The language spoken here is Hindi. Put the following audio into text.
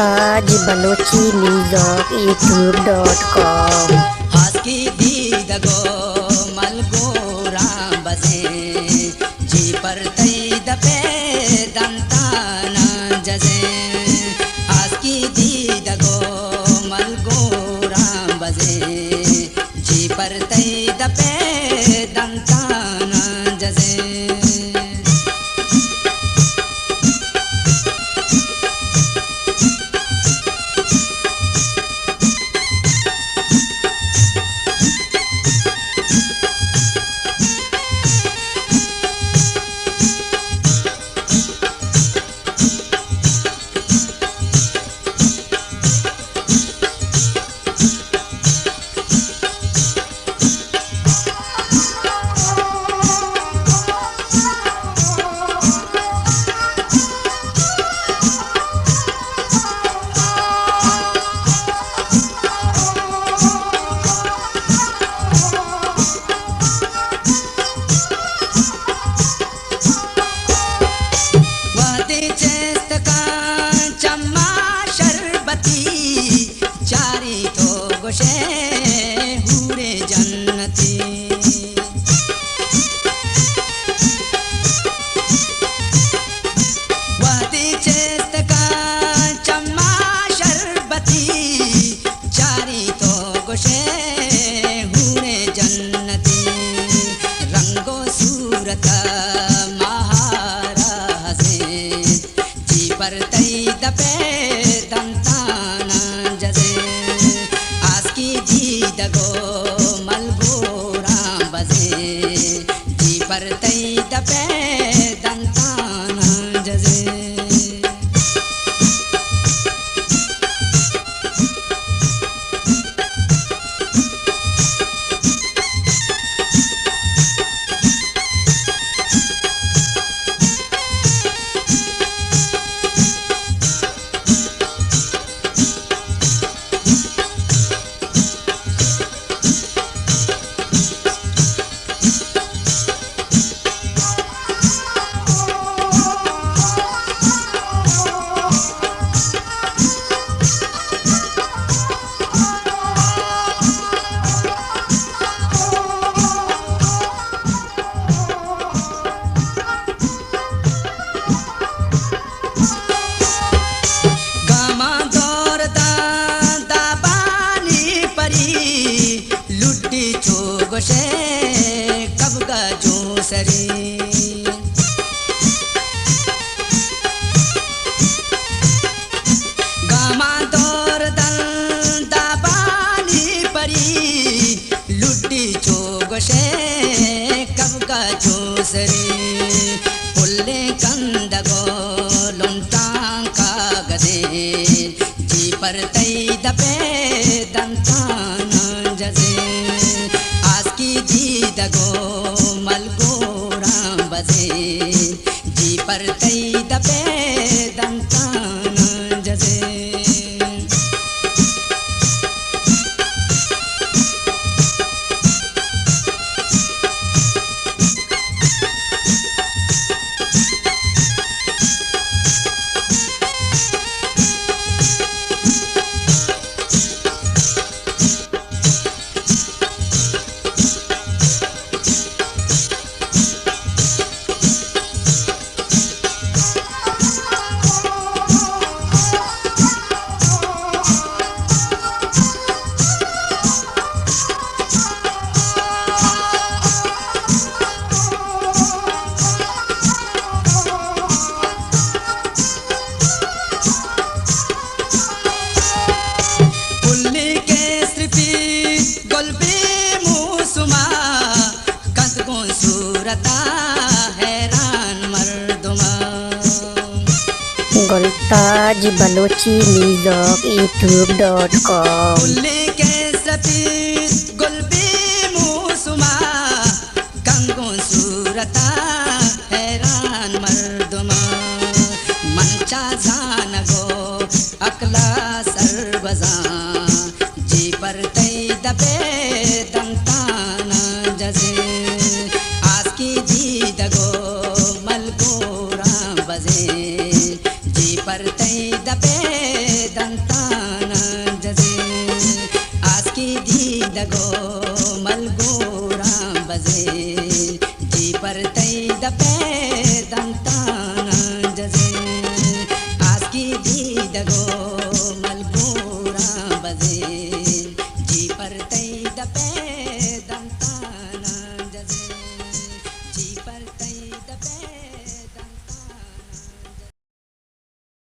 मुमताज बलोची न्यूज़ youtube.com हस्की दीदगो मलगोरा बसे जी पर तई दपे दंताना जजे हस्की दीदगो मलगोरा बसे जी पर तई दपे दंताना जजे हुरे जन्नती वादी चेस्त का चम्मा शरबती चारी तो गोशे हुरे जन्नती रंगो सूरत महारा हसे जी पर तई दपे दंताना जसे दीदगो मलगोरा बसे जी पर तई दपे दंताना जजे गोशे कब का जूसरी गामा दौर दल दाबानी परी लुड्डी चो गोशे कब का जूसरी पुल्ले कंदगो लुंटां का गदे जी पर तई दपे दंताना जजे दीदगो मलगोरा बसे जी पर तई दपे दंताना जजे मुमताज बलोची न्यूज़ youtube.com के सती गुलबी मुसुमा कंगो सूरता हैरान मर्दुमा मंचा जानगो अकला सरबजा जी पर तई दपे दंताना जजे आज की दीदगो मलगोरा बजे जी पर तई दपे दगो मलगोरा बजे जी पर तई दपे दंताना जजे आज की दी दगो